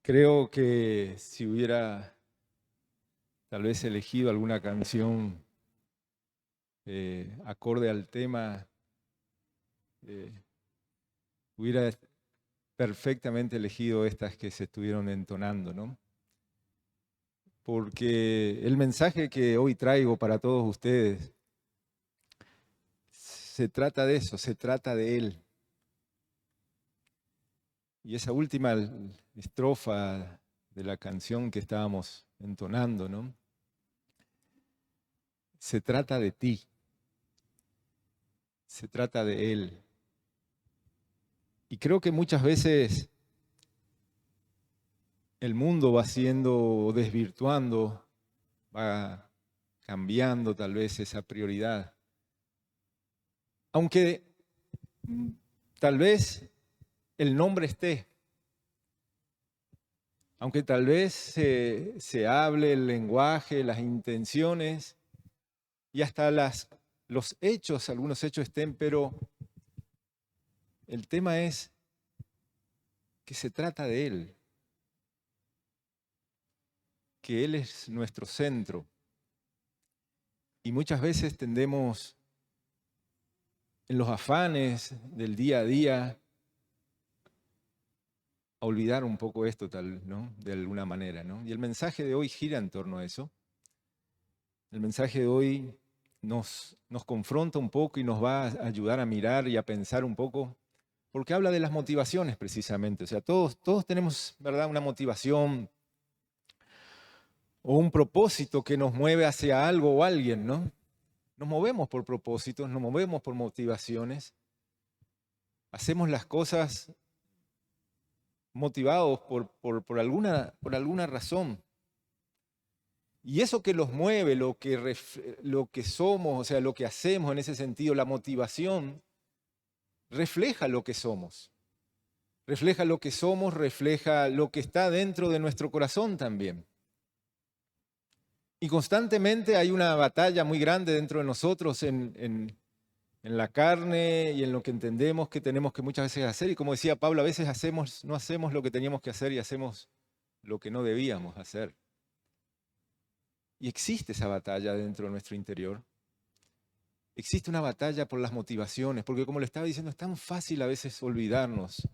Creo que si hubiera tal vez elegido alguna canción acorde al tema, eh, hubiera perfectamente elegido estas que se estuvieron entonando, ¿no? Porque el mensaje que hoy traigo para todos ustedes se trata de eso, se trata de Él. Y esa última estrofa de la canción que estábamos entonando, ¿no? Se trata de ti, se trata de Él. Y creo que muchas veces el mundo va siendo, desvirtuando, va cambiando tal vez esa prioridad. Aunque tal vez el nombre esté, aunque tal vez se hable el lenguaje, las intenciones y hasta los hechos, algunos hechos estén, pero el tema es que se trata de Él, que Él es nuestro centro. Y muchas veces tendemos en los afanes del día a día a olvidar un poco esto, ¿no? De alguna manera, ¿no? Y el mensaje de hoy gira en torno a eso. El mensaje de hoy nos confronta un poco y nos va a ayudar a mirar y a pensar un poco, porque habla de las motivaciones precisamente. O sea, todos tenemos, ¿verdad?, una motivación o un propósito que nos mueve hacia algo o alguien, ¿no? Nos movemos por propósitos, nos movemos por motivaciones, hacemos las cosas motivados por alguna razón. Y eso que los mueve, lo que somos, o sea, lo que hacemos en ese sentido, la motivación, refleja lo que somos. Refleja lo que somos, refleja lo que está dentro de nuestro corazón también. Y constantemente hay una batalla muy grande dentro de nosotros en la carne y en lo que entendemos que tenemos que muchas veces hacer. Y como decía Pablo, a veces no hacemos lo que teníamos que hacer y hacemos lo que no debíamos hacer. Y existe esa batalla dentro de nuestro interior. Existe una batalla por las motivaciones, porque como le estaba diciendo, es tan fácil a veces olvidarnos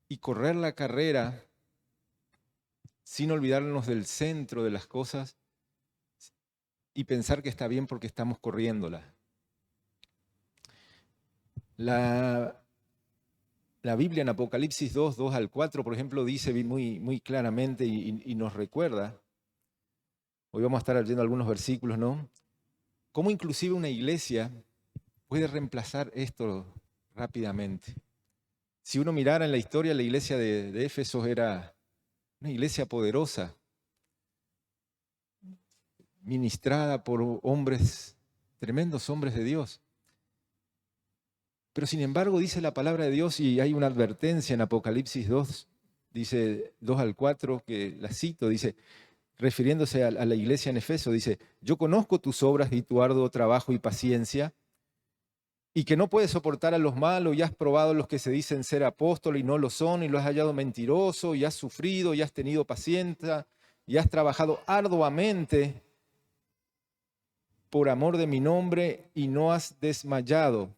y correr la carrera sin olvidarnos del centro de las cosas y pensar que está bien porque estamos corriéndola. La Biblia en Apocalipsis 2, 2 al 4, por ejemplo, dice muy claramente y nos recuerda, hoy vamos a estar leyendo algunos versículos, ¿no? Cómo inclusive una iglesia puede reemplazar esto rápidamente. Si uno mirara en la historia, la iglesia de Éfeso era una iglesia poderosa, ministrada por hombres, tremendos hombres de Dios. Pero sin embargo dice la palabra de Dios y hay una advertencia en Apocalipsis 2, dice 2 al 4, que la cito, dice, refiriéndose a la iglesia en Efeso, dice, yo conozco tus obras y tu arduo trabajo y paciencia, y que no puedes soportar a los malos, y has probado a los que se dicen ser apóstoles y no lo son, y lo has hallado mentiroso, y has sufrido, y has tenido paciencia, y has trabajado arduamente por amor de mi nombre, y no has desmayado.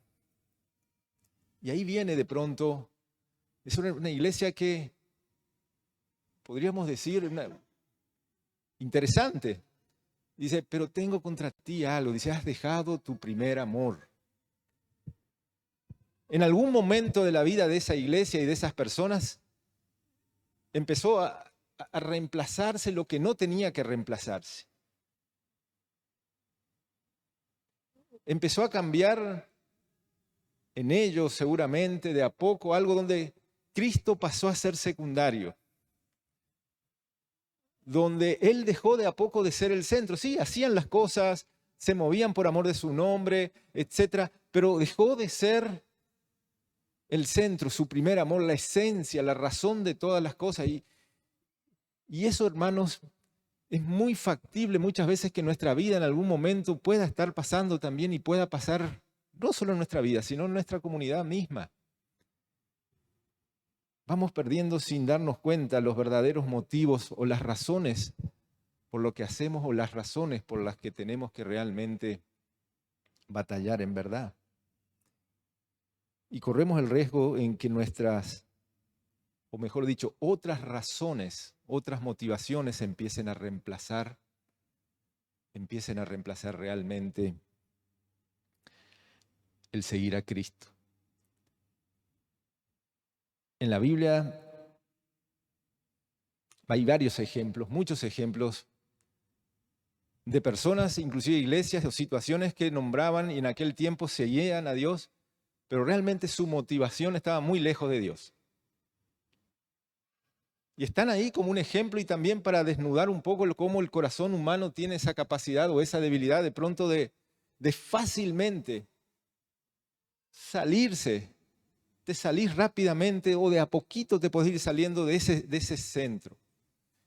Y ahí viene de pronto, es una iglesia que podríamos decir interesante. Dice, pero tengo contra ti algo. Dice, has dejado tu primer amor. En algún momento de la vida de esa iglesia y de esas personas, empezó a reemplazarse lo que no tenía que reemplazarse. Empezó a cambiar en ellos seguramente de a poco algo donde Cristo pasó a ser secundario, donde Él dejó de a poco de ser el centro. Sí, hacían las cosas, se movían por amor de su nombre, etcétera, pero dejó de ser el centro, su primer amor, la esencia, la razón de todas las cosas. Y eso, hermanos, es muy factible muchas veces que nuestra vida en algún momento pueda estar pasando también y pueda pasar no solo en nuestra vida, sino en nuestra comunidad misma. vamos perdiendo sin darnos cuenta los verdaderos motivos o las razones por lo que hacemos o las razones por las que tenemos que realmente batallar en verdad. Y corremos el riesgo en que nuestras, o mejor dicho, otras razones, otras motivaciones empiecen a reemplazar realmente el seguir a Cristo. En la Biblia hay varios ejemplos, muchos ejemplos de personas, inclusive iglesias o situaciones que nombraban y en aquel tiempo seguían a Dios, pero realmente su motivación estaba muy lejos de Dios. Y están ahí como un ejemplo y también para desnudar un poco cómo el corazón humano tiene esa capacidad o esa debilidad de pronto de fácilmente de salir rápidamente o de a poquito te puedes ir saliendo de ese centro.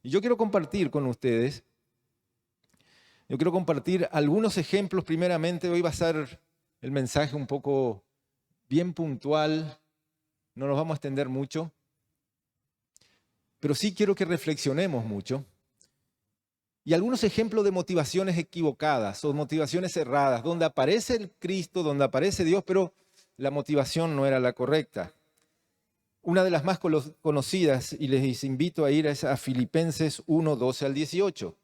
Y yo quiero compartir con ustedes, algunos ejemplos primeramente. Hoy va a ser el mensaje un poco bien puntual, no nos vamos a extender mucho, pero sí quiero que reflexionemos mucho. Y algunos ejemplos de motivaciones equivocadas o motivaciones erradas, donde aparece el Cristo, donde aparece Dios, pero la motivación no era la correcta. Una de las más conocidas, y les invito a ir a Filipenses 1, 12 al 18.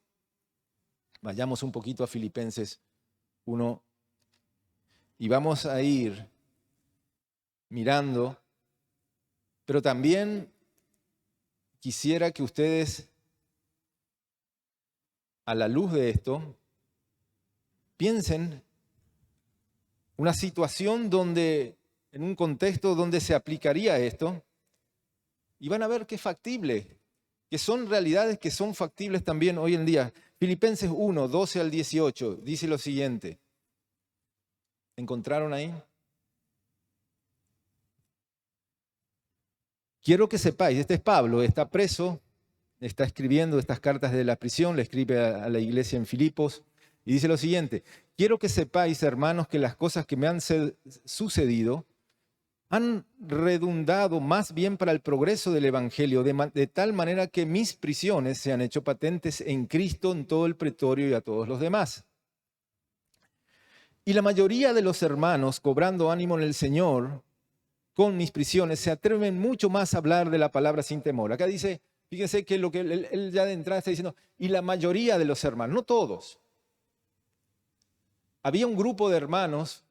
Vayamos un poquito a Filipenses 1 y vamos a ir mirando, pero también quisiera que ustedes, a la luz de esto, piensen una situación en un contexto donde se aplicaría esto, y van a ver que es factible, que son realidades que son factibles también hoy en día. Filipenses 1, 12 al 18, dice lo siguiente. ¿Encontraron ahí? Quiero que sepáis, este es Pablo, está preso, está escribiendo estas cartas de la prisión, le escribe a la iglesia en Filipos, y dice lo siguiente: quiero que sepáis, hermanos, que las cosas que me han sucedido han redundado más bien para el progreso del Evangelio, de tal manera que mis prisiones se han hecho patentes en Cristo en todo el pretorio y a todos los demás. Y la mayoría de los hermanos, cobrando ánimo en el Señor, con mis prisiones, se atreven mucho más a hablar de la palabra sin temor. Acá dice, fíjense que lo que él ya de entrada está diciendo, y la mayoría de los hermanos, no todos. Había un grupo de hermanos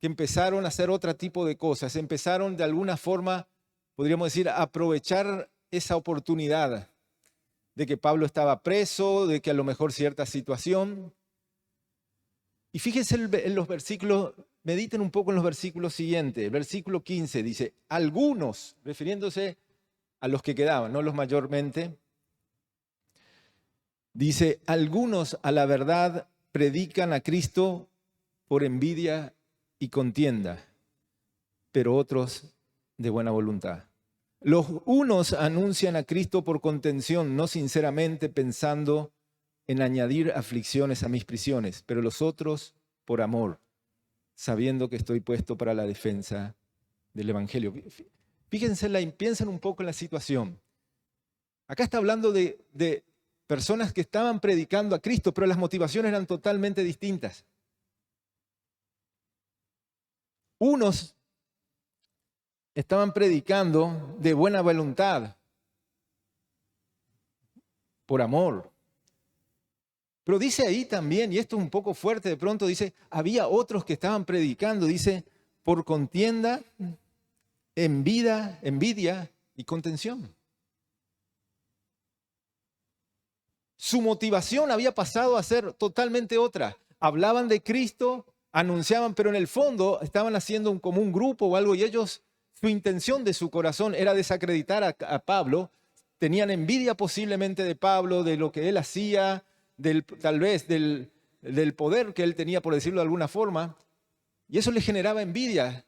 que empezaron a hacer otro tipo de cosas, empezaron de alguna forma, podríamos decir, a aprovechar esa oportunidad de que Pablo estaba preso, de que a lo mejor cierta situación. Y fíjense en los versículos, mediten un poco en los versículos siguientes. El versículo 15 dice, algunos, refiriéndose a los que quedaban, no los mayormente, dice, algunos a la verdad predican a Cristo por envidia y contienda, pero otros de buena voluntad. Los unos anuncian a Cristo por contención, no sinceramente pensando en añadir aflicciones a mis prisiones, pero los otros por amor, sabiendo que estoy puesto para la defensa del Evangelio. Fíjense, piensen un poco en la situación. Acá está hablando de personas que estaban predicando a Cristo, pero las motivaciones eran totalmente distintas. Unos estaban predicando de buena voluntad, por amor. Pero dice ahí también, y esto es un poco fuerte de pronto, dice, había otros que estaban predicando, dice, por contienda, envidia y contención. Su motivación había pasado a ser totalmente otra. Hablaban de Cristo, anunciaban, pero en el fondo estaban haciendo como un grupo o algo, y ellos, su intención de su corazón era desacreditar a Pablo. Tenían envidia posiblemente de Pablo, de lo que él hacía, tal vez del poder que él tenía, por decirlo de alguna forma, y eso le generaba envidia.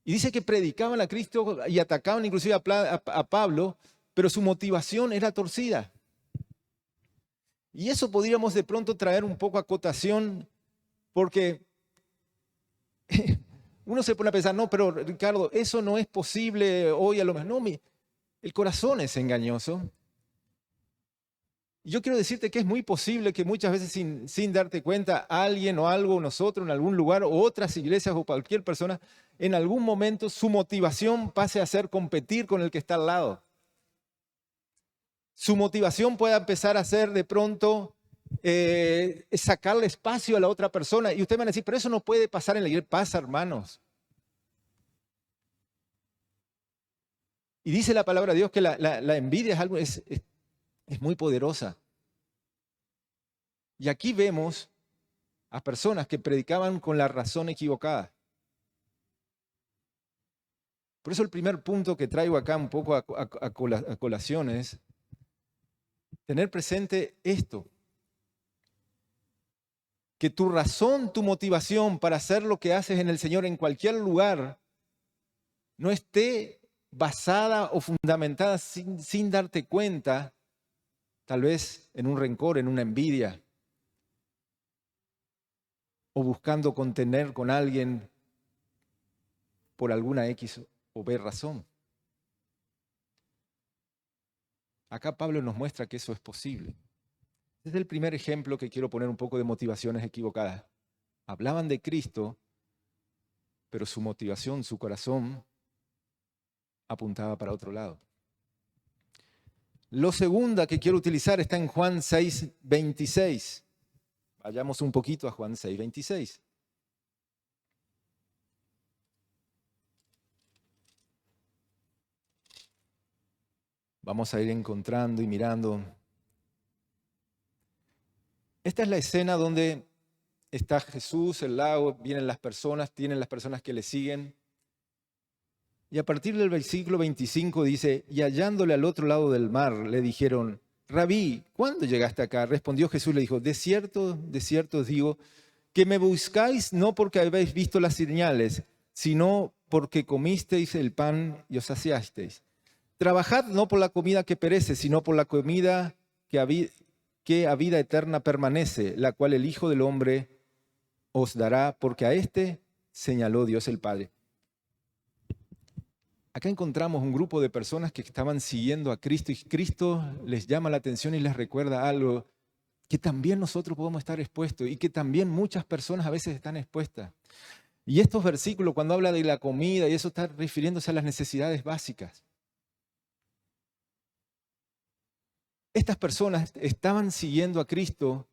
Y dice que predicaban a Cristo y atacaban inclusive a Pablo, pero su motivación era torcida. Y eso podríamos de pronto traer un poco a acotación, porque Uno se pone a pensar, no, pero Ricardo, eso no es posible hoy a lo mejor. No, el corazón es engañoso. Y yo quiero decirte que es muy posible que muchas veces sin darte cuenta, alguien o algo, nosotros en algún lugar, o otras iglesias o cualquier persona, en algún momento su motivación pase a ser competir con el que está al lado. Su motivación pueda empezar a ser de pronto sacarle espacio a la otra persona. Y ustedes van a decir, pero eso no puede pasar en la iglesia. Pasa, hermanos. Y dice la palabra de Dios que la envidia es muy poderosa. Y aquí vemos a personas que predicaban con la razón equivocada. Por eso el primer punto que traigo acá un poco a colación es tener presente esto. Que tu razón, tu motivación para hacer lo que haces en el Señor en cualquier lugar no esté basada o fundamentada sin darte cuenta, tal vez en un rencor, en una envidia, o buscando contener con alguien por alguna X o B razón. Acá Pablo nos muestra que eso es posible. Este es el primer ejemplo que quiero poner un poco de motivaciones equivocadas. Hablaban de Cristo, pero su motivación, su corazón, apuntaba para otro lado. Lo segunda que quiero utilizar está en Juan 6:26. Vayamos un poquito a Juan 6:26. Vamos a ir encontrando y mirando. Esta es la escena donde está Jesús, el lago, vienen las personas, tienen las personas que le siguen. Y a partir del versículo 25 dice, y hallándole al otro lado del mar, le dijeron, Rabí, ¿cuándo llegaste acá? Respondió Jesús, le dijo, de cierto os digo, que me buscáis no porque habéis visto las señales, sino porque comisteis el pan y os saciasteis. Trabajad no por la comida que perece, sino por la comida que a vida eterna permanece, la cual el Hijo del Hombre os dará, porque a éste señaló Dios el Padre. Acá encontramos un grupo de personas que estaban siguiendo a Cristo y Cristo les llama la atención y les recuerda algo que también nosotros podemos estar expuestos y que también muchas personas a veces están expuestas. Y estos versículos, cuando habla de la comida y eso, está refiriéndose a las necesidades básicas. Estas personas estaban siguiendo a Cristo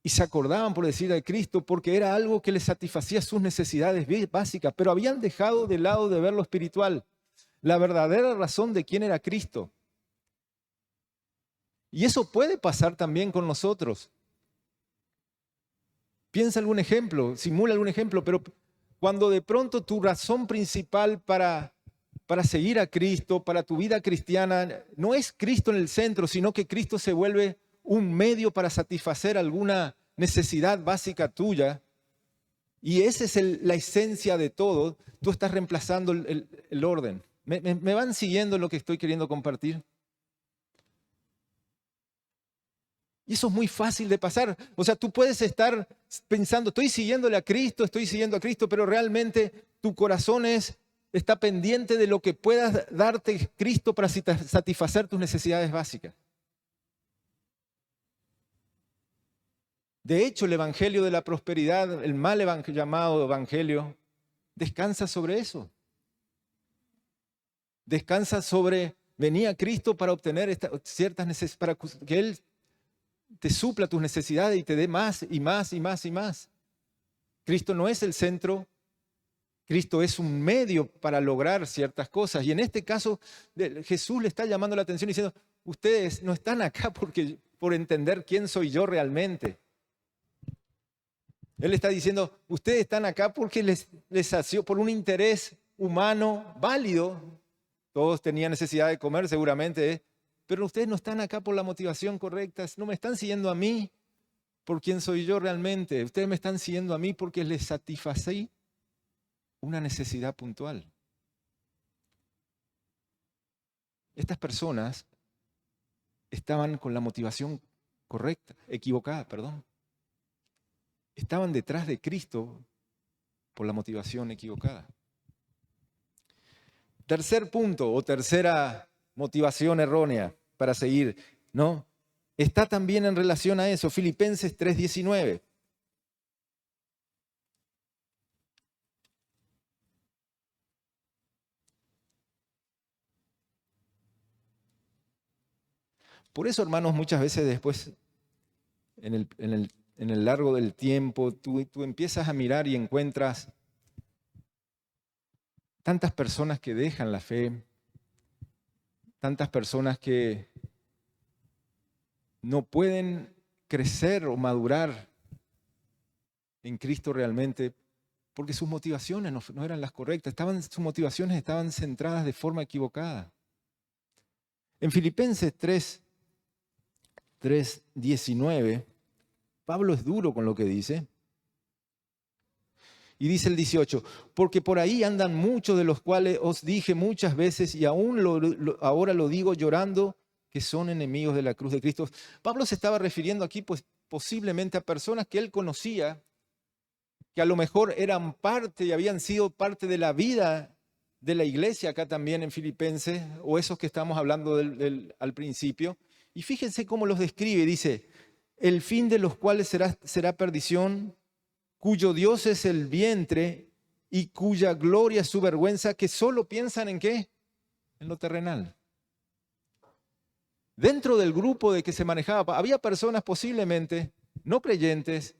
y se acordaban, por decir, de Cristo porque era algo que les satisfacía sus necesidades básicas, pero habían dejado de lado de ver lo espiritual, la verdadera razón de quién era Cristo. Y eso puede pasar también con nosotros. Piensa algún ejemplo, simula algún ejemplo, pero cuando de pronto tu razón principal para seguir a Cristo, para tu vida cristiana, no es Cristo en el centro, sino que Cristo se vuelve un medio para satisfacer alguna necesidad básica tuya, y esa es la esencia de todo, tú estás reemplazando el orden. ¿Me van siguiendo en lo que estoy queriendo compartir? Y eso es muy fácil de pasar. O sea, tú puedes estar pensando, estoy siguiendo a Cristo, pero realmente tu corazón está pendiente de lo que pueda darte Cristo para satisfacer tus necesidades básicas. De hecho, el evangelio de la prosperidad, el mal llamado evangelio, descansa sobre eso. Descansa sobre venir a Cristo para obtener ciertas necesidades, para que Él te supla tus necesidades y te dé más y más y más y más. Cristo no es el centro, Cristo es un medio para lograr ciertas cosas. Y en este caso, Jesús le está llamando la atención diciendo, ustedes no están acá por entender quién soy yo realmente. Él está diciendo, ustedes están acá porque les sació por un interés humano válido. Todos tenían necesidad de comer seguramente, pero ustedes no están acá por la motivación correcta, no me están siguiendo a mí por quién soy yo realmente. Ustedes me están siguiendo a mí porque les satisfací una necesidad puntual. Estas personas estaban con la motivación equivocada. Estaban detrás de Cristo por la motivación equivocada. Tercer punto o tercera motivación errónea para seguir, ¿no? Está también en relación a eso, Filipenses 3:19. Por eso, hermanos, muchas veces después, en el largo del tiempo, tú empiezas a mirar y encuentras tantas personas que dejan la fe, tantas personas que no pueden crecer o madurar en Cristo realmente, porque sus motivaciones no eran las correctas, sus motivaciones estaban centradas de forma equivocada. En Filipenses 3:19, Pablo es duro con lo que dice. Y dice el 18, porque por ahí andan muchos de los cuales os dije muchas veces y aún ahora lo digo llorando, que son enemigos de la cruz de Cristo. Pablo se estaba refiriendo aquí pues posiblemente a personas que él conocía, que a lo mejor eran parte y habían sido parte de la vida de la iglesia acá también en Filipenses, o esos que estamos hablando al principio. Y fíjense cómo los describe, dice, el fin de los cuales será perdición, cuyo Dios es el vientre y cuya gloria es su vergüenza, que solo piensan ¿en qué? En lo terrenal. Dentro del grupo de que se manejaba, había personas posiblemente no creyentes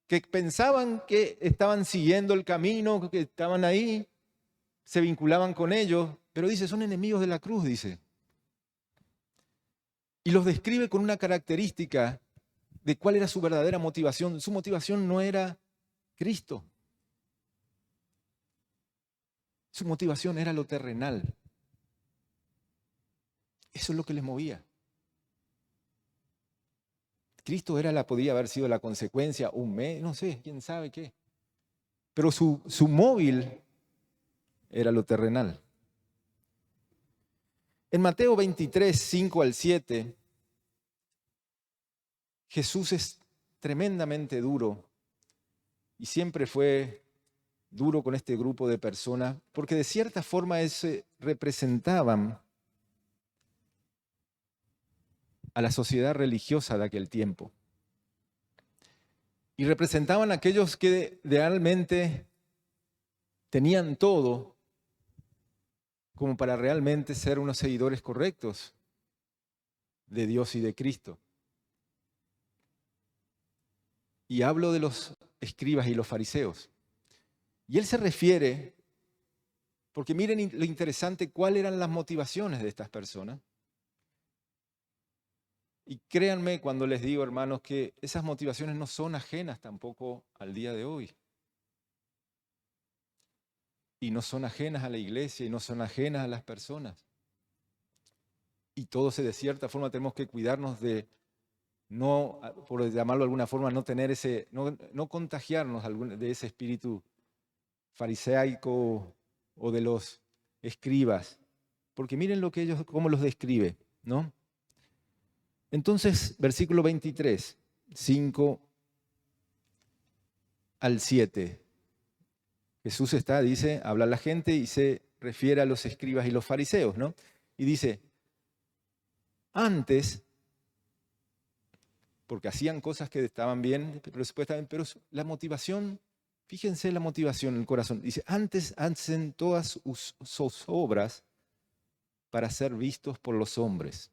que pensaban que estaban siguiendo el camino, que estaban ahí, se vinculaban con ellos, pero dice, son enemigos de la cruz, dice. Y los describe con una característica de cuál era su verdadera motivación. Su motivación no era Cristo. Su motivación era lo terrenal. Eso es lo que les movía. Cristo podía haber sido la consecuencia, un mes, no sé, quién sabe qué. Pero su móvil era lo terrenal. En Mateo 23, 5 al 7, Jesús es tremendamente duro y siempre fue duro con este grupo de personas porque de cierta forma representaban a la sociedad religiosa de aquel tiempo. Y representaban a aquellos que realmente tenían todo como para realmente ser unos seguidores correctos de Dios y de Cristo. Y hablo de los escribas y los fariseos. Y él se refiere, porque miren lo interesante, cuáles eran las motivaciones de estas personas. Y créanme cuando les digo, hermanos, que esas motivaciones no son ajenas tampoco al día de hoy. Y no son ajenas a la iglesia y no son ajenas a las personas. Y todos de cierta forma tenemos que cuidarnos de no, por llamarlo de alguna forma, no tener no contagiarnos de ese espíritu fariseico o de los escribas. Porque miren cómo los describe, ¿no? Entonces, versículo 23, 5 al 7. Jesús dice, habla a la gente y se refiere a los escribas y los fariseos, ¿no? Y dice, antes, porque hacían cosas que estaban bien, pero la motivación, fíjense la motivación en el corazón. Dice, antes hacen todas sus obras para ser vistos por los hombres.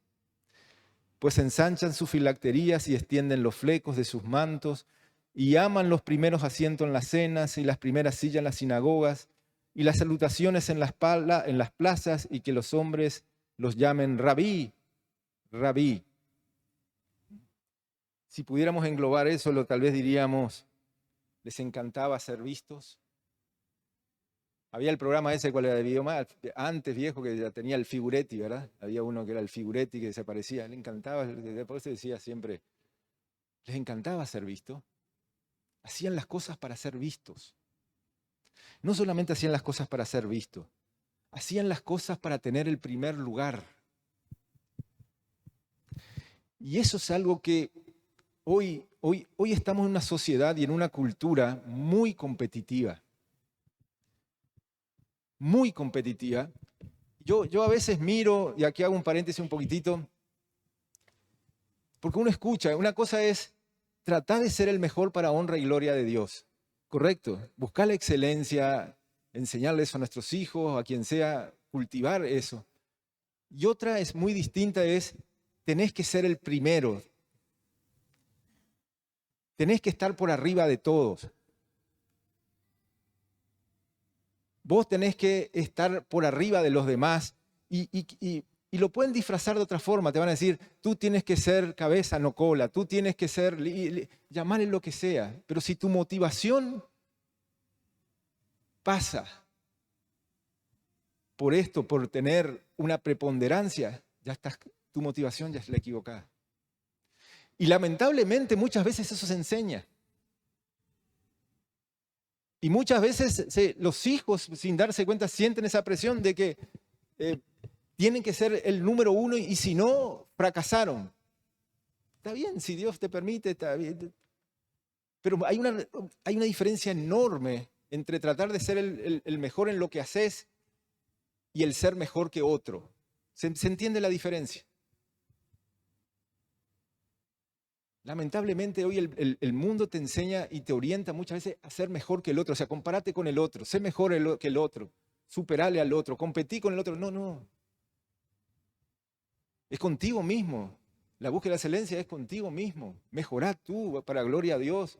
Pues ensanchan sus filacterías y extienden los flecos de sus mantos y aman los primeros asientos en las cenas y las primeras sillas en las sinagogas y las salutaciones en las plazas y que los hombres los llamen rabí, rabí. Si pudiéramos englobar eso, tal vez diríamos, les encantaba ser vistos. Había el programa ese, ¿cuál era el video más? Antes, viejo, que ya tenía el Figuretti, ¿verdad? Había uno que era el Figuretti que desaparecía. Le encantaba, por eso decía siempre, les encantaba ser vistos. Hacían las cosas para ser vistos. No solamente hacían las cosas para ser vistos, hacían las cosas para tener el primer lugar. Y eso es algo que Hoy estamos en una sociedad y en una cultura muy competitiva. Muy competitiva. Yo a veces miro, y aquí hago un paréntesis un poquitito, porque uno escucha, una cosa es tratar de ser el mejor para honra y gloria de Dios. Correcto. Buscar la excelencia, enseñarle eso a nuestros hijos, a quien sea, cultivar eso. Y otra es muy distinta, es tenés que ser el primero. Tenés que estar por arriba de todos. Vos tenés que estar por arriba de los demás y lo pueden disfrazar de otra forma. Te van a decir, tú tienes que ser cabeza, no cola. Tú tienes que ser, llamarle lo que sea. Pero si tu motivación pasa por esto, por tener una preponderancia, ya estás, tu motivación ya es la equivocada. Y lamentablemente muchas veces eso se enseña. Y muchas veces los hijos, sin darse cuenta, sienten esa presión de que tienen que ser el número uno y si no, fracasaron. Está bien, si Dios te permite, está bien. Pero hay una diferencia enorme entre tratar de ser el mejor en lo que haces y el ser mejor que otro. ¿Se entiende la diferencia? Lamentablemente hoy el mundo te enseña y te orienta muchas veces a ser mejor que el otro. O sea, compárate con el otro, sé mejor que el otro, superale al otro, competí con el otro. No. Es contigo mismo. La búsqueda de la excelencia es contigo mismo. Mejorá tú para gloria a Dios.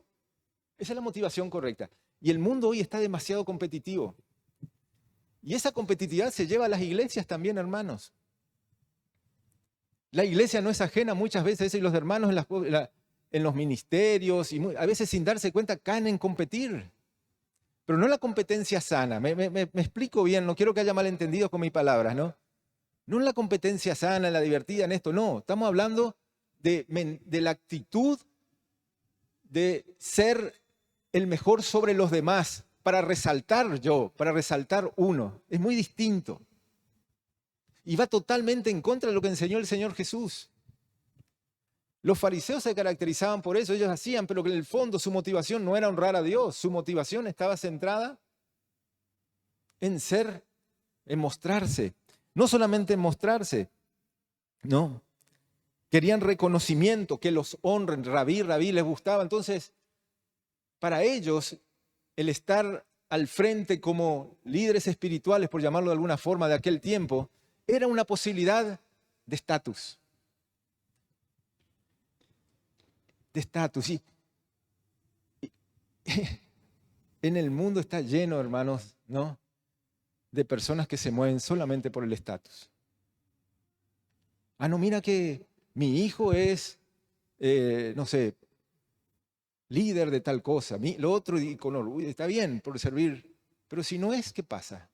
Esa es la motivación correcta. Y el mundo hoy está demasiado competitivo. Y esa competitividad se lleva a las iglesias también, hermanos. La iglesia no es ajena muchas veces, y los hermanos en los ministerios, y a veces sin darse cuenta caen en competir. Pero no la competencia sana. Me explico bien, no quiero que haya malentendidos con mis palabras, ¿no? No en la competencia sana, en la divertida, en esto, no. Estamos hablando de la actitud de ser el mejor sobre los demás, para resaltar yo, para resaltar uno. Es muy distinto. Y va totalmente en contra de lo que enseñó el Señor Jesús. Los fariseos se caracterizaban por eso, ellos hacían, pero que en el fondo su motivación no era honrar a Dios, su motivación estaba centrada en ser, en mostrarse. No solamente en mostrarse, no. Querían reconocimiento, que los honren, rabí les gustaba. Entonces, para ellos, el estar al frente como líderes espirituales, por llamarlo de alguna forma, de aquel tiempo, era una posibilidad de estatus. De estatus. Y en el mundo está lleno, hermanos, ¿no?, de personas que se mueven solamente por el estatus. Ah, no, mira que mi hijo es, no sé, líder de tal cosa. Lo otro, con orgullo, está bien por servir, pero si no es, ¿qué pasa?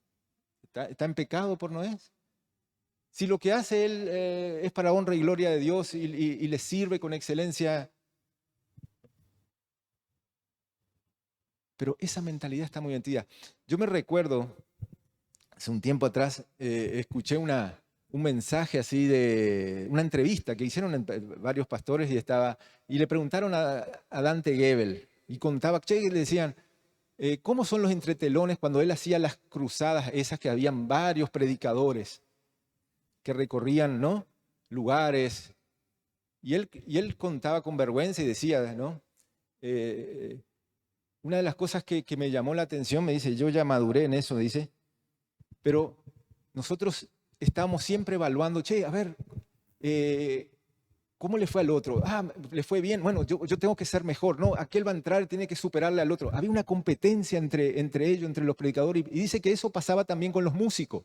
¿Está en pecado por no es? Si lo que hace él es para honra y gloria de Dios y le sirve con excelencia. Pero esa mentalidad está muy metida. Yo me recuerdo, hace un tiempo atrás, escuché un mensaje así de una entrevista que hicieron varios pastores y le preguntaron a Dante Gebel y contaba, y le decían, ¿cómo son los entretelones cuando él hacía las cruzadas esas que habían varios predicadores que recorrían, ¿no?, lugares? Y él contaba con vergüenza y decía, ¿no?, una de las cosas que me llamó la atención, me dice, yo ya maduré en eso, dice, pero nosotros estábamos siempre evaluando, a ver, ¿cómo le fue al otro? Ah, le fue bien, bueno, yo tengo que ser mejor, no, aquel va a entrar y tiene que superarle al otro. Había una competencia entre ellos, entre los predicadores, y dice que eso pasaba también con los músicos.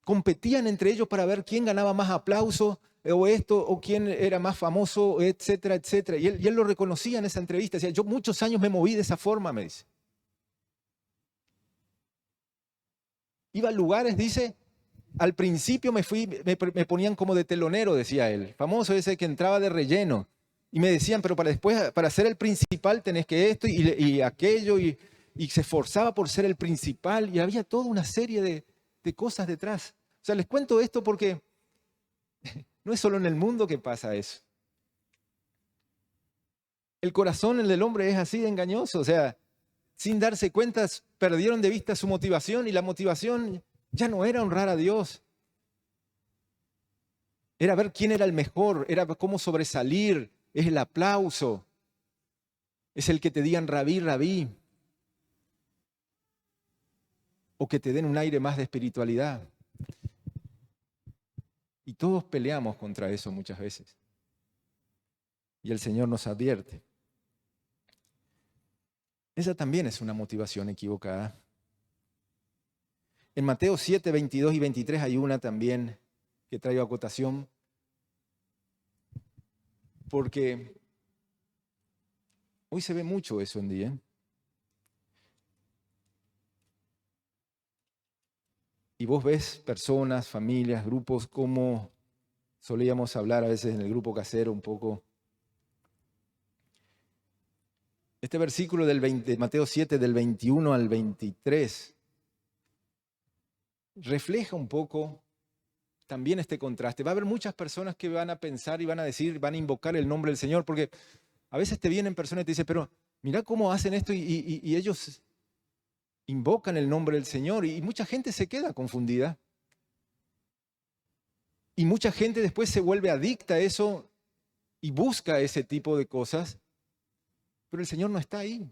Competían entre ellos para ver quién ganaba más aplausos, o esto, o quién era más famoso, etcétera, etcétera. Y él lo reconocía en esa entrevista. Decía, yo muchos años me moví de esa forma, me dice. Iba a lugares, dice, al principio me ponían como de telonero, decía él. Famoso ese que entraba de relleno. Y me decían, pero para ser el principal tenés que esto y aquello, y se esforzaba por ser el principal, y había toda una serie de cosas detrás. O sea, les cuento esto porque no es solo en el mundo que pasa eso. El corazón, el del hombre, es así de engañoso. O sea, sin darse cuenta, perdieron de vista su motivación y la motivación ya no era honrar a Dios. Era ver quién era el mejor, era cómo sobresalir, es el aplauso, es el que te digan rabí, rabí, o que te den un aire más de espiritualidad. Y todos peleamos contra eso muchas veces. Y el Señor nos advierte. Esa también es una motivación equivocada. En Mateo 7, 22 y 23 hay una también que traigo acotación, porque hoy se ve mucho eso en día. Y vos ves personas, familias, grupos, como solíamos hablar a veces en el grupo casero un poco. Este versículo de Mateo 7, del 21 al 23, refleja un poco también este contraste. Va a haber muchas personas que van a pensar y van a decir, van a invocar el nombre del Señor, porque a veces te vienen personas y te dicen, pero mira cómo hacen esto y ellos invocan el nombre del Señor y mucha gente se queda confundida. Y mucha gente después se vuelve adicta a eso y busca ese tipo de cosas, pero el Señor no está ahí.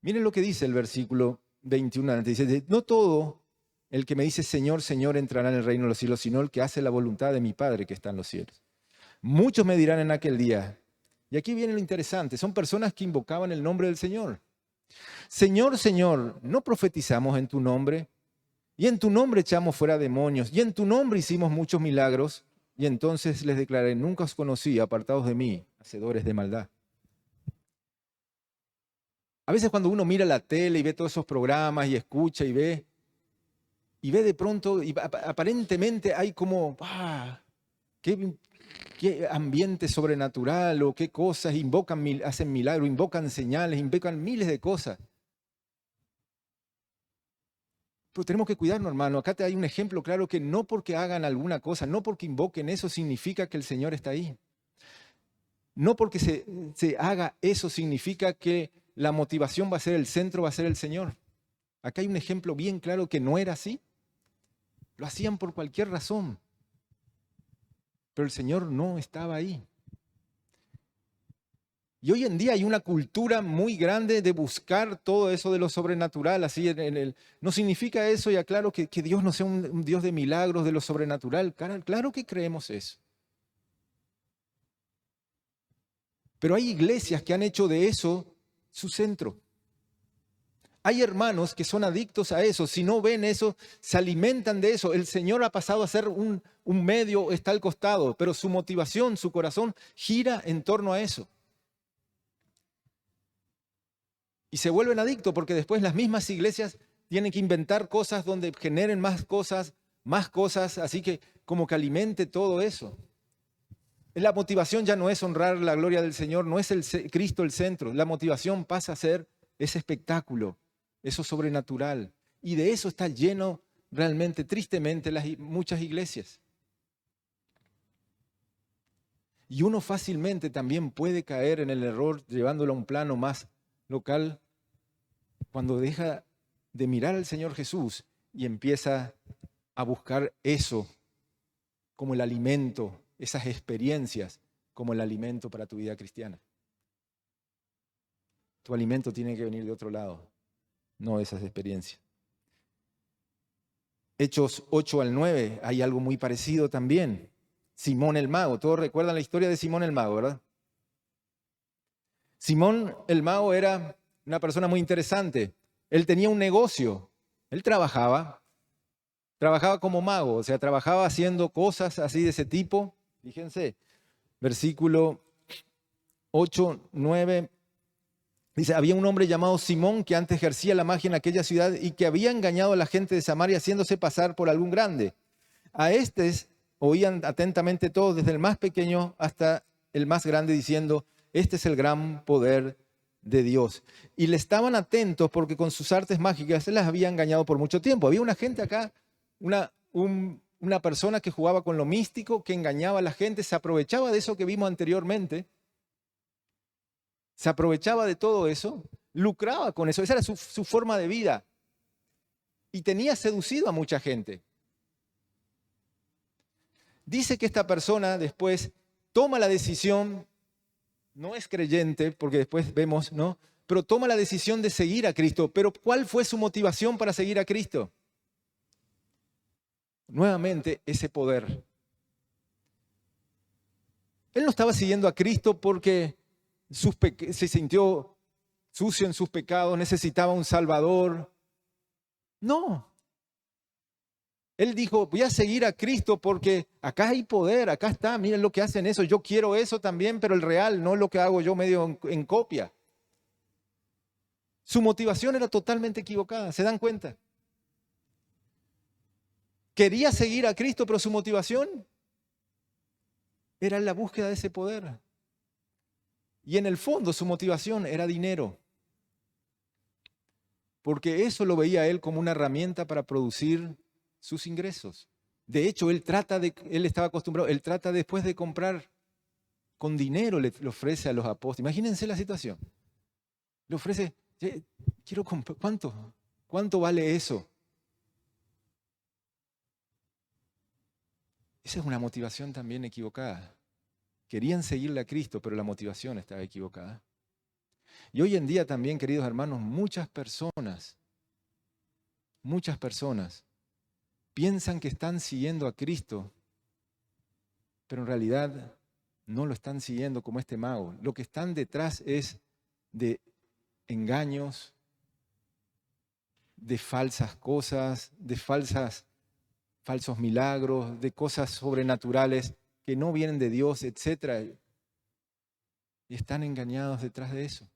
Miren lo que dice el versículo 21, dice, no todo el que me dice Señor, Señor entrará en el reino de los cielos, sino el que hace la voluntad de mi Padre que está en los cielos. Muchos me dirán en aquel día, y aquí viene lo interesante, son personas que invocaban el nombre del Señor. Señor, Señor, ¿no profetizamos en tu nombre? Y en tu nombre echamos fuera demonios, y en tu nombre hicimos muchos milagros. Y entonces les declaré, nunca os conocí, apartados de mí, hacedores de maldad. A veces cuando uno mira la tele y ve todos esos programas y escucha y ve de pronto, y aparentemente hay como, qué ambiente sobrenatural o qué cosas, hacen milagros, invocan señales, invocan miles de cosas. Pero tenemos que cuidarnos, hermano. Acá hay un ejemplo claro que no porque hagan alguna cosa, no porque invoquen eso significa que el Señor está ahí. No porque se haga eso significa que la motivación va a ser el centro, va a ser el Señor. Acá hay un ejemplo bien claro que no era así. Lo hacían por cualquier razón. Pero el Señor no estaba ahí. Y hoy en día hay una cultura muy grande de buscar todo eso de lo sobrenatural. Así no significa eso, y aclaro que Dios no sea un Dios de milagros, de lo sobrenatural. Claro que creemos eso. Pero hay iglesias que han hecho de eso su centro. Hay hermanos que son adictos a eso. Si no ven eso, se alimentan de eso. El Señor ha pasado a ser un medio, está al costado, pero su motivación, su corazón gira en torno a eso. Y se vuelven adictos porque después las mismas iglesias tienen que inventar cosas donde generen más cosas, así que como que alimente todo eso. La motivación ya no es honrar la gloria del Señor, no es Cristo el centro. La motivación pasa a ser ese espectáculo, eso sobrenatural. Y de eso está lleno realmente, tristemente, muchas iglesias. Y uno fácilmente también puede caer en el error llevándolo a un plano más local cuando deja de mirar al Señor Jesús y empieza a buscar eso como el alimento, esas experiencias como el alimento para tu vida cristiana. Tu alimento tiene que venir de otro lado, no esas experiencias. Hechos 8 al 9, hay algo muy parecido también. Simón el mago, todos recuerdan la historia de Simón el mago, ¿verdad? Simón el mago era una persona muy interesante. Él tenía un negocio, él trabajaba como mago, o sea, trabajaba haciendo cosas así de ese tipo. Fíjense, versículo 8, 9, dice, había un hombre llamado Simón que antes ejercía la magia en aquella ciudad y que había engañado a la gente de Samaria haciéndose pasar por algún grande. A estos oían atentamente todos, desde el más pequeño hasta el más grande, diciendo, este es el gran poder de Dios. Y le estaban atentos porque con sus artes mágicas se las había engañado por mucho tiempo. Había una gente acá, una persona que jugaba con lo místico, que engañaba a la gente, se aprovechaba de eso que vimos anteriormente. Se aprovechaba de todo eso, lucraba con eso, esa era su forma de vida. Y tenía seducido a mucha gente. Dice que esta persona después toma la decisión, no es creyente, porque después vemos, ¿no? Pero toma la decisión de seguir a Cristo. Pero ¿cuál fue su motivación para seguir a Cristo? Nuevamente, ese poder. Él no estaba siguiendo a Cristo porque se sintió sucio en sus pecados, necesitaba un Salvador. No. Él dijo, voy a seguir a Cristo porque acá hay poder, acá está, miren lo que hacen eso, yo quiero eso también, pero el real, no lo que hago yo medio en copia. Su motivación era totalmente equivocada, ¿se dan cuenta? Quería seguir a Cristo, pero su motivación era la búsqueda de ese poder. Y en el fondo su motivación era dinero. Porque eso lo veía él como una herramienta para producir sus ingresos. De hecho, él estaba acostumbrado, él trata después de comprar con dinero, le ofrece a los apóstoles. Imagínense la situación. Le ofrece, quiero comprar, ¿cuánto vale eso? Esa es una motivación también equivocada. Querían seguirle a Cristo, pero la motivación estaba equivocada. Y hoy en día también, queridos hermanos, muchas personas piensan que están siguiendo a Cristo, pero en realidad no lo están siguiendo como este mago. Lo que están detrás es de engaños, de falsas cosas, de falsos milagros, de cosas sobrenaturales que no vienen de Dios, etc. Y están engañados detrás de eso.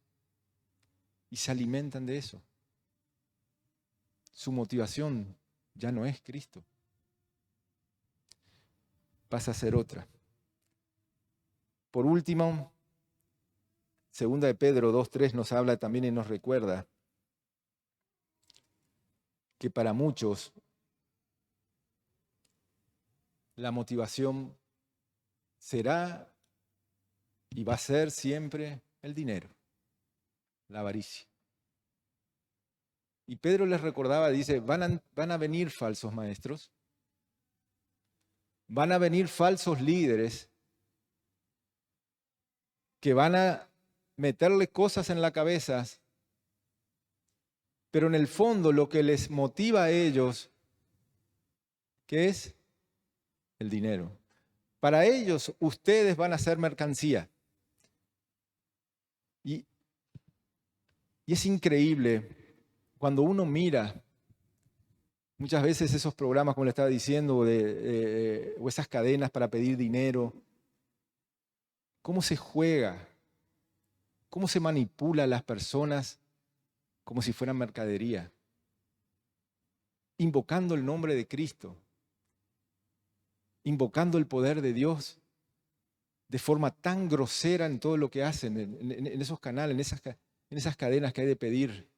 Y se alimentan de eso. Su motivación ya no es Cristo. Pasa a ser otra. Por último, segunda de Pedro 2:3 nos habla también y nos recuerda que para muchos la motivación será y va a ser siempre el dinero, la avaricia. Y Pedro les recordaba, dice, van a venir falsos maestros, van a venir falsos líderes que van a meterle cosas en la cabeza, pero en el fondo lo que les motiva a ellos, ¿qué es? El dinero. Para ellos, ustedes van a ser mercancía. Y es increíble cuando uno mira muchas veces esos programas, como le estaba diciendo, o esas cadenas para pedir dinero, cómo se juega, cómo se manipula a las personas como si fueran mercadería, invocando el nombre de Cristo, invocando el poder de Dios de forma tan grosera en todo lo que hacen, en esos canales, en esas cadenas que hay de pedir.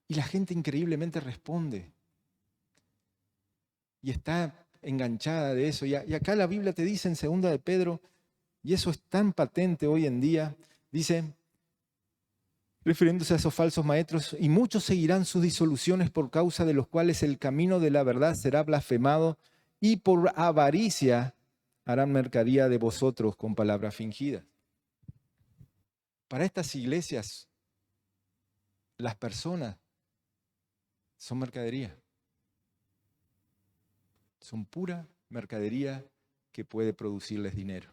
Y la gente increíblemente responde. Y está enganchada de eso. Y acá la Biblia te dice en 2 de Pedro, y eso es tan patente hoy en día, dice, refiriéndose a esos falsos maestros, y muchos seguirán sus disoluciones por causa de los cuales el camino de la verdad será blasfemado, y por avaricia harán mercadería de vosotros con palabras fingidas. Para estas iglesias, las personas son mercadería. Son pura mercadería que puede producirles dinero.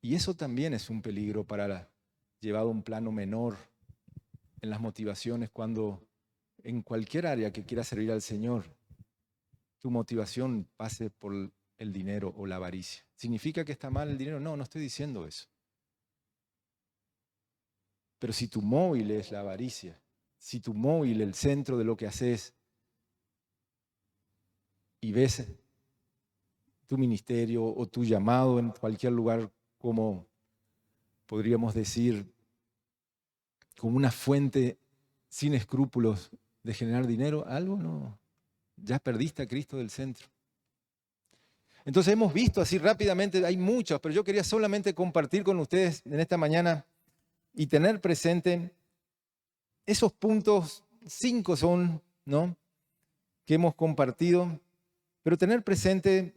Y eso también es un peligro llevado a un plano menor en las motivaciones cuando en cualquier área que quieras servir al Señor, tu motivación pase por el dinero o la avaricia. ¿Significa que está mal el dinero? No, no estoy diciendo eso. Pero si tu móvil es la avaricia, si tu móvil, el centro de lo que haces, y ves tu ministerio o tu llamado en cualquier lugar como, podríamos decir, como una fuente sin escrúpulos de generar dinero, algo no, ya perdiste a Cristo del centro. Entonces hemos visto así rápidamente, hay muchos, pero yo quería solamente compartir con ustedes en esta mañana y tener presente esos puntos, 5 son, ¿no?, que hemos compartido, pero tener presente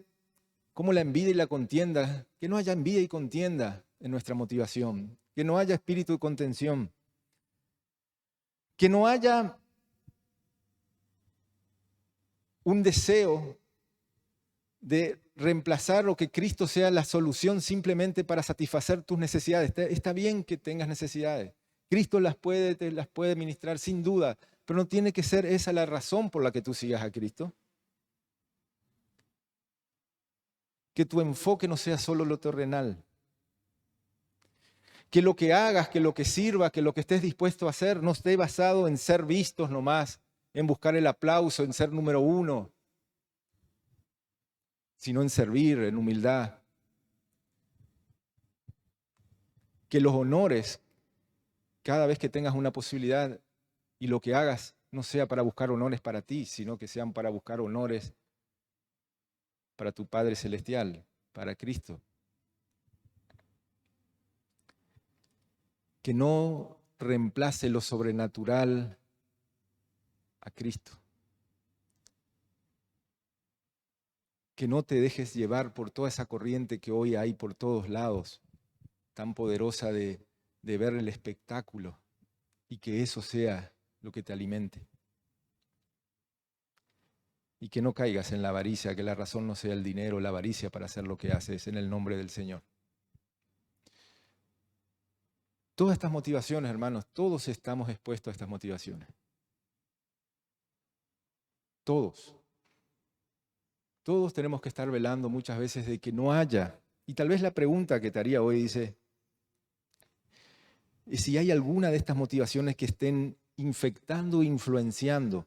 cómo la envidia y la contienda, que no haya envidia y contienda en nuestra motivación, que no haya espíritu de contención, que no haya un deseo de reemplazar o que Cristo sea la solución simplemente para satisfacer tus necesidades. Está bien que tengas necesidades. Cristo te las puede ministrar sin duda, pero no tiene que ser esa la razón por la que tú sigas a Cristo. Que tu enfoque no sea solo lo terrenal. Que lo que hagas, que lo que sirva, que lo que estés dispuesto a hacer no esté basado en ser vistos nomás, en buscar el aplauso, en ser número uno, sino en servir, en humildad. Que los honores, cada vez que tengas una posibilidad y lo que hagas no sea para buscar honores para ti, sino que sean para buscar honores para tu Padre Celestial, para Cristo. Que no reemplace lo sobrenatural a Cristo. Que no te dejes llevar por toda esa corriente que hoy hay por todos lados, tan poderosa de ver el espectáculo, y que eso sea lo que te alimente. Y que no caigas en la avaricia, que la razón no sea el dinero, la avaricia para hacer lo que haces en el nombre del Señor. Todas estas motivaciones, hermanos, todos estamos expuestos a estas motivaciones. Todos. Todos tenemos que estar velando muchas veces de que no haya. Y tal vez la pregunta que te haría hoy dice, es si hay alguna de estas motivaciones que estén infectando, influenciando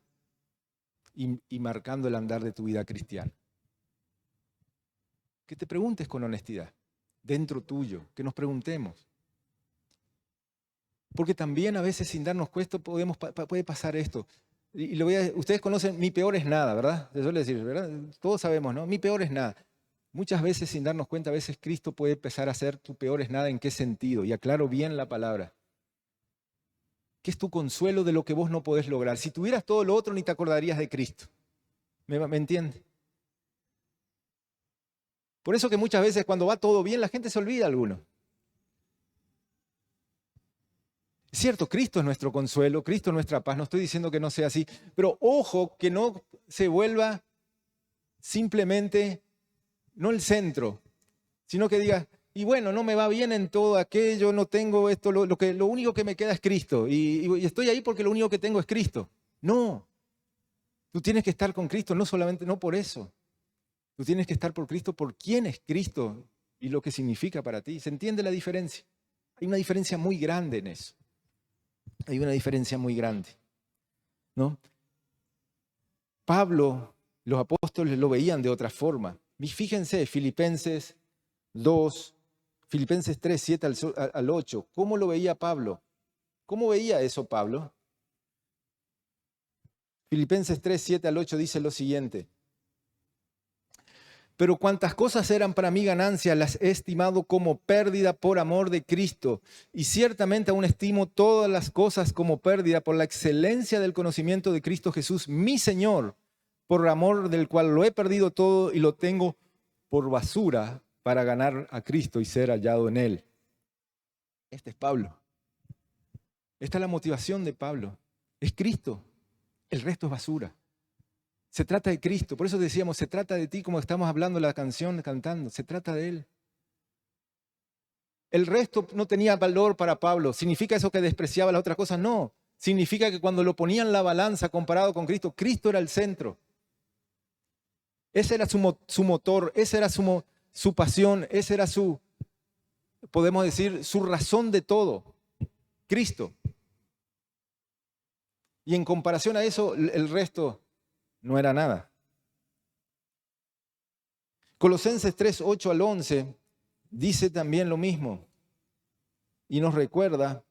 y marcando el andar de tu vida cristiana. Que te preguntes con honestidad, dentro tuyo, que nos preguntemos. Porque también a veces sin darnos cuenta puede pasar esto. Y ustedes conocen, mi peor es nada, ¿verdad? Se suele decir, ¿verdad? Todos sabemos, ¿no? Mi peor es nada. Muchas veces sin darnos cuenta, a veces Cristo puede empezar a ser tu peor es nada. ¿En qué sentido? Y aclaro bien la palabra. ¿Qué es tu consuelo de lo que vos no podés lograr? Si tuvieras todo lo otro, ni te acordarías de Cristo. ¿Me entiendes? Por eso que muchas veces cuando va todo bien, la gente se olvida alguno. Es cierto, Cristo es nuestro consuelo, Cristo es nuestra paz, no estoy diciendo que no sea así, pero ojo que no se vuelva simplemente, no el centro, sino que diga, y bueno, no me va bien en todo aquello, no tengo esto, lo único que me queda es Cristo, y estoy ahí porque lo único que tengo es Cristo. No, tú tienes que estar con Cristo, no solamente, no por eso, tú tienes que estar por Cristo, por quién es Cristo y lo que significa para ti. ¿Se entiende la diferencia? Hay una diferencia muy grande en eso. Hay una diferencia muy grande, ¿no? Pablo, los apóstoles lo veían de otra forma. Y fíjense, Filipenses 2, Filipenses 3, 7 al 8. ¿Cómo lo veía Pablo? ¿Cómo veía eso Pablo? Filipenses 3, 7 al 8 dice lo siguiente. Pero cuantas cosas eran para mí ganancia, las he estimado como pérdida por amor de Cristo. Y ciertamente aún estimo todas las cosas como pérdida por la excelencia del conocimiento de Cristo Jesús, mi Señor, por amor del cual lo he perdido todo y lo tengo por basura para ganar a Cristo y ser hallado en Él. Este es Pablo. Esta es la motivación de Pablo. Es Cristo. El resto es basura. Se trata de Cristo, por eso decíamos, se trata de ti, como estamos hablando la canción, cantando, se trata de Él. El resto no tenía valor para Pablo. ¿Significa eso que despreciaba las otras cosas? No. Significa que cuando lo ponían en la balanza comparado con Cristo, Cristo era el centro. Ese era su motor, esa era su pasión, esa era podemos decir, su razón de todo. Cristo. Y en comparación a eso, el resto no era nada. Colosenses 3, 8 al 11 dice también lo mismo y nos recuerda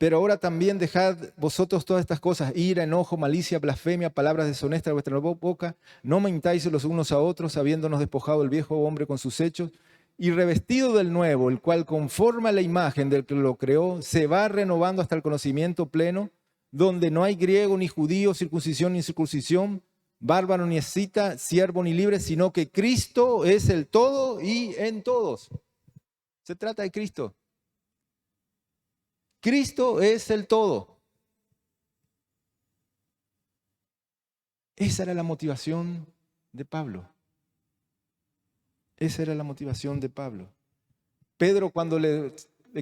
Pero ahora también dejad vosotros todas estas cosas, ira, enojo, malicia, blasfemia, palabras deshonestas de vuestra boca. No mintáis los unos a otros, habiéndonos despojado el viejo hombre con sus hechos, y revestido del nuevo, el cual conforme a la imagen del que lo creó, se va renovando hasta el conocimiento pleno, donde no hay griego ni judío, circuncisión ni incircuncisión, bárbaro ni escita, siervo ni libre, sino que Cristo es el todo y en todos. Se trata de Cristo. Cristo es el todo. Esa era la motivación de Pablo. Esa era la motivación de Pablo. Pedro, cuando le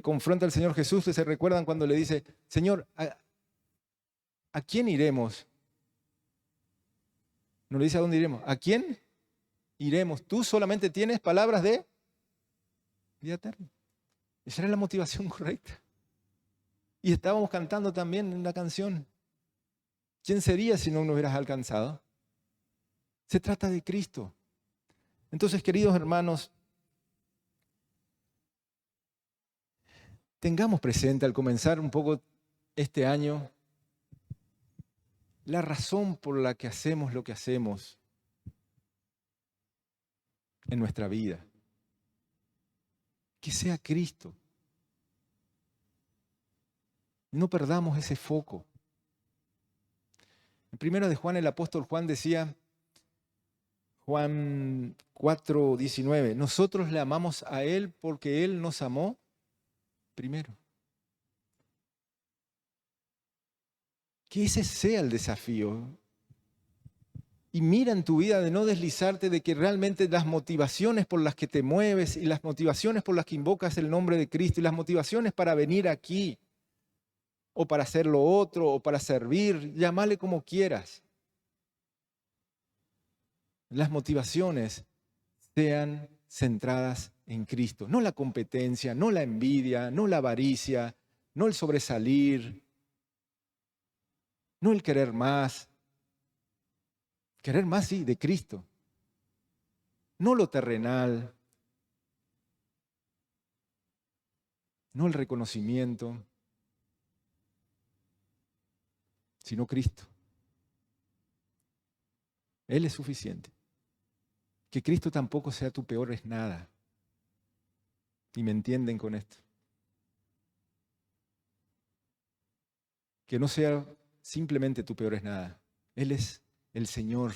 confronta al Señor Jesús, ¿se recuerdan cuando le dice, Señor, ¿a quién iremos? No le dice a dónde iremos. ¿A quién iremos? Tú solamente tienes palabras de vida eterna. Esa era la motivación correcta. Y estábamos cantando también en la canción. ¿Quién sería si no nos hubieras alcanzado? Se trata de Cristo. Entonces, queridos hermanos, tengamos presente al comenzar un poco este año la razón por la que hacemos lo que hacemos en nuestra vida. Que sea Cristo. No perdamos ese foco. En primero de Juan, el apóstol Juan decía, Juan 4:19, nosotros le amamos a Él porque Él nos amó primero. Que ese sea el desafío. Y mira en tu vida de no deslizarte de que realmente las motivaciones por las que te mueves y las motivaciones por las que invocas el nombre de Cristo y las motivaciones para venir aquí o para hacer lo otro o para servir, llámale como quieras. Las motivaciones sean centradas en Cristo, no la competencia, no la envidia, no la avaricia, no el sobresalir, no el querer más. Querer más, sí, de Cristo. No lo terrenal, no el reconocimiento, sino Cristo. Él es suficiente. Que Cristo tampoco sea tu peor es nada. Y me entienden con esto. Que no sea simplemente tu peor es nada. Él es el Señor.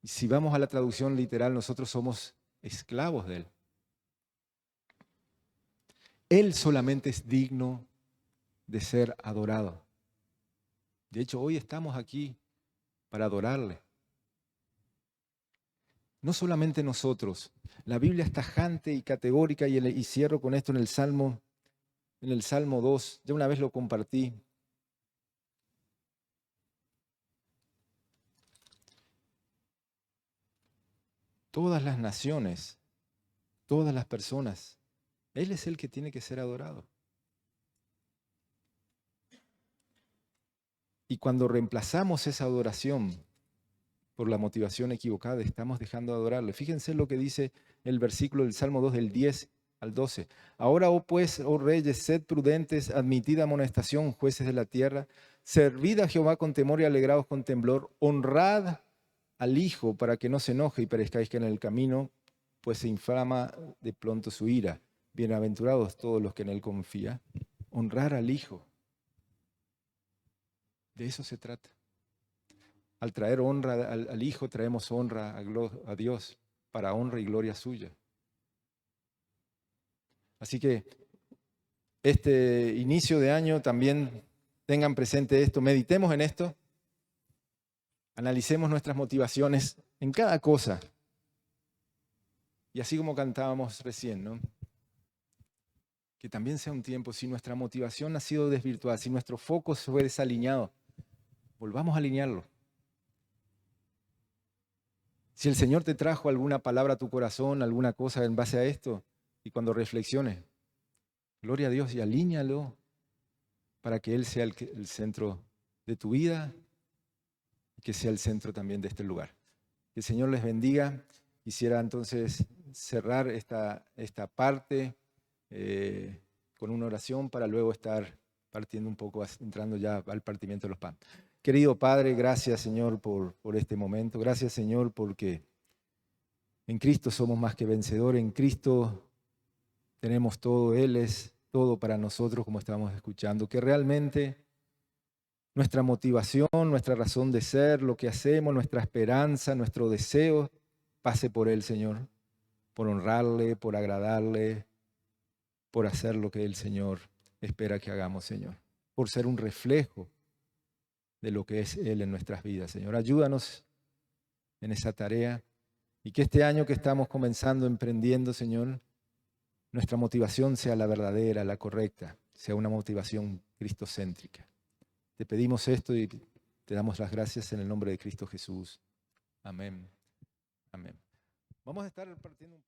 Y si vamos a la traducción literal, nosotros somos esclavos de Él. Él solamente es digno de ser adorado. De hecho, hoy estamos aquí para adorarle. No solamente nosotros. La Biblia es tajante y categórica y cierro con esto en el Salmo 2. Ya una vez lo compartí. Todas las naciones, todas las personas, Él es el que tiene que ser adorado. Y cuando reemplazamos esa adoración por la motivación equivocada, estamos dejando de adorarle. Fíjense lo que dice el versículo del Salmo 2 del 10 al 12. Ahora, pues, oh reyes, sed prudentes, admitid amonestación, jueces de la tierra, servid a Jehová con temor y alegraos con temblor, honrad al Hijo para que no se enoje y perezcáis en el camino, pues se inflama de pronto su ira. Bienaventurados todos los que en Él confían. Honrar al Hijo. De eso se trata. Al traer honra al Hijo, traemos honra a Dios, para honra y gloria suya. Así que este inicio de año también tengan presente esto, meditemos en esto, analicemos nuestras motivaciones en cada cosa. Y así como cantábamos recién, ¿no? Que también sea un tiempo, si nuestra motivación ha sido desvirtuada, si nuestro foco se fue desalineado, volvamos a alinearlo. Si el Señor te trajo alguna palabra a tu corazón, alguna cosa en base a esto, y cuando reflexiones, gloria a Dios y alíñalo para que Él sea el centro de tu vida y que sea el centro también de este lugar. Que el Señor les bendiga. Quisiera entonces cerrar esta parte. con una oración para luego estar partiendo un poco, entrando ya al partimiento de los panes. Querido Padre, gracias Señor por este momento. Gracias Señor porque en Cristo somos más que vencedores. En Cristo tenemos todo. Él es todo para nosotros, como estábamos escuchando. Que realmente nuestra motivación, nuestra razón de ser, lo que hacemos, nuestra esperanza, nuestro deseo, pase por Él, Señor. Por honrarle, por agradarle, por hacer lo que el Señor espera que hagamos, Señor. Por ser un reflejo de lo que es Él en nuestras vidas, Señor. Ayúdanos en esa tarea y que este año que estamos comenzando, emprendiendo, Señor, nuestra motivación sea la verdadera, la correcta, sea una motivación cristocéntrica. Te pedimos esto y te damos las gracias en el nombre de Cristo Jesús. Amén. Amén. Vamos a estar partiendo